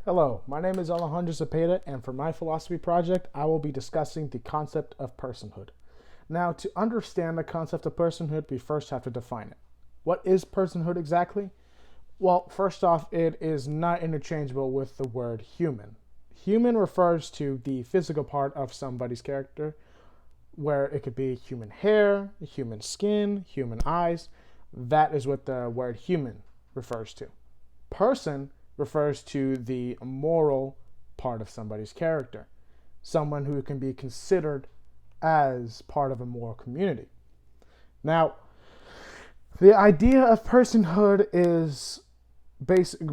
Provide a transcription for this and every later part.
Hello, my name is Alejandro Zepeda, and for my philosophy project, I will be discussing the concept of personhood. Now, to understand the concept of personhood, we first have to define it. What is personhood exactly? Well, first off, it is not interchangeable with the word human. Human refers to the physical part of somebody's character, where it could be human hair, human skin, human eyes. That is what the word human refers to. Person refers to the moral part of somebody's character, someone who can be considered as part of a moral community. Now, the idea of personhood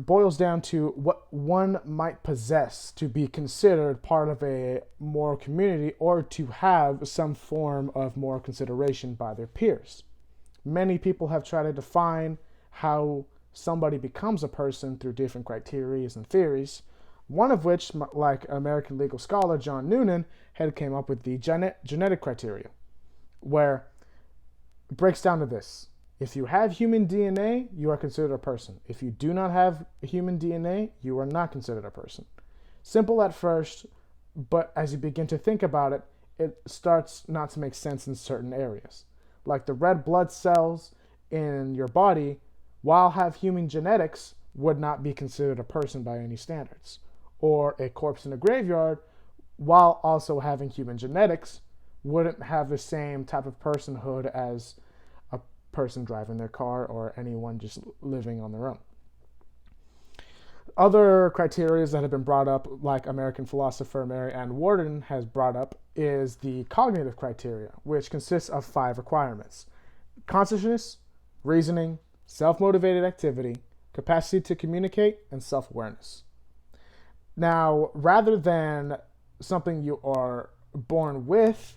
boils down to what one might possess to be considered part of a moral community or to have some form of moral consideration by their peers. Many people have tried to define how somebody becomes a person through different criteria and theories, one of which, like American legal scholar John Noonan, had came up with the genetic criteria, where it breaks down to this. If you have human DNA, you are considered a person. If you do not have human DNA, you are not considered a person. Simple at first, but as you begin to think about it, it starts not to make sense in certain areas. Like the red blood cells in your body, while have human genetics, would not be considered a person by any standards. Or a corpse in a graveyard, while also having human genetics, wouldn't have the same type of personhood as a person driving their car or anyone just living on their own. Other criteria that have been brought up, like American philosopher Mary Ann Warden has brought up, is the cognitive criteria, which consists of 5 requirements: consciousness, reasoning, self-motivated activity, capacity to communicate, and self-awareness. Now, rather than something you are born with,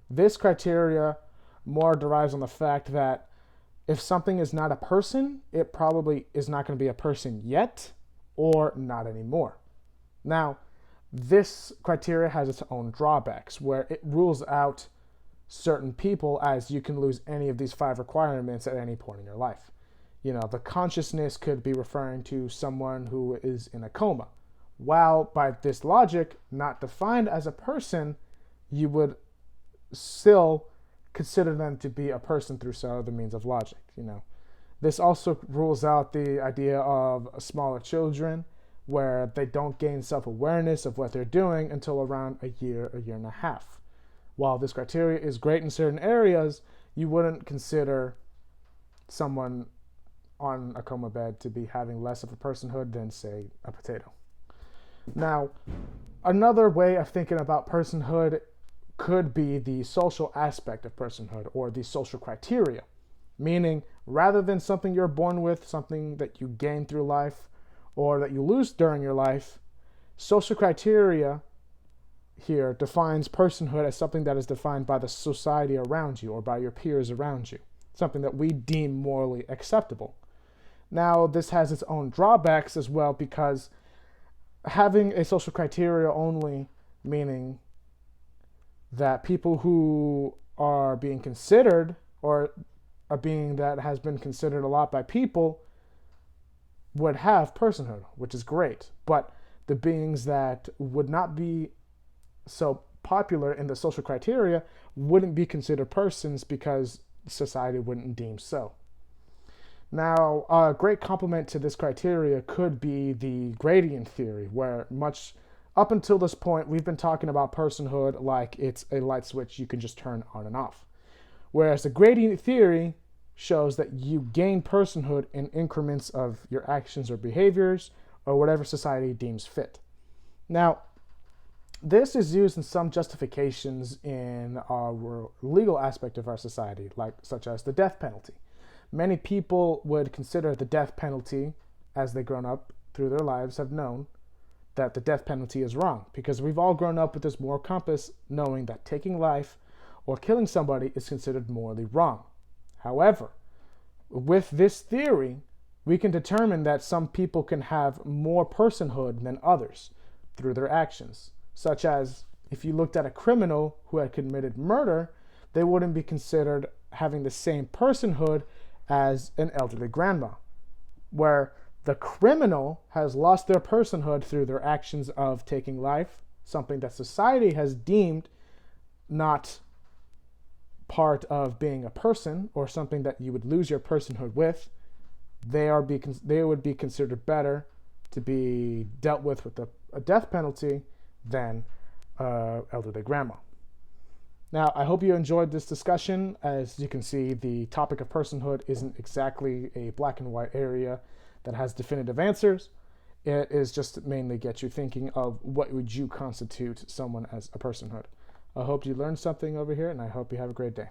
this criteria more derives on the fact that if something is not a person, it probably is not going to be a person yet or not anymore. Now, this criteria has its own drawbacks, where it rules out certain people, as you can lose any of these 5 requirements at any point in your life. The consciousness could be referring to someone who is in a coma. While by this logic, not defined as a person, you would still consider them to be a person through some other means of logic. This also rules out the idea of smaller children, where they don't gain self-awareness of what they're doing until around a year and a half. While this criteria is great in certain areas, you wouldn't consider someone on a coma bed to be having less of a personhood than, say, a potato. Now, another way of thinking about personhood could be the social aspect of personhood, or the social criteria, meaning rather than something you're born with, something that you gain through life or that you lose during your life, social criteria here defines personhood as something that is defined by the society around you or by your peers around you, something that we deem morally acceptable. Now, this has its own drawbacks as well, because having a social criteria only, meaning that people who are being considered, or a being that has been considered a lot by people, would have personhood, which is great. But the beings that would not be so popular in the social criteria wouldn't be considered persons because society wouldn't deem so. Now, a great complement to this criteria could be the gradient theory, where much up until this point, we've been talking about personhood like it's a light switch you can just turn on and off. Whereas the gradient theory shows that you gain personhood in increments of your actions or behaviors or whatever society deems fit. Now, this is used in some justifications in our legal aspect of our society, such as the death penalty. Many people would consider the death penalty, as they've grown up through their lives, have known that the death penalty is wrong, because we've all grown up with this moral compass knowing that taking life or killing somebody is considered morally wrong. However, with this theory, we can determine that some people can have more personhood than others through their actions, such as if you looked at a criminal who had committed murder, they wouldn't be considered having the same personhood as an elderly grandma, where The criminal has lost their personhood through their actions of taking life, something that society has deemed not part of being a person or something that you would lose your personhood with. They would be considered better to be dealt with a death penalty than elderly grandma. Now, I hope you enjoyed this discussion. As you can see, the topic of personhood isn't exactly a black and white area that has definitive answers. It is just to mainly get you thinking of what would you constitute someone as a personhood. I hope you learned something over here, and I hope you have a great day.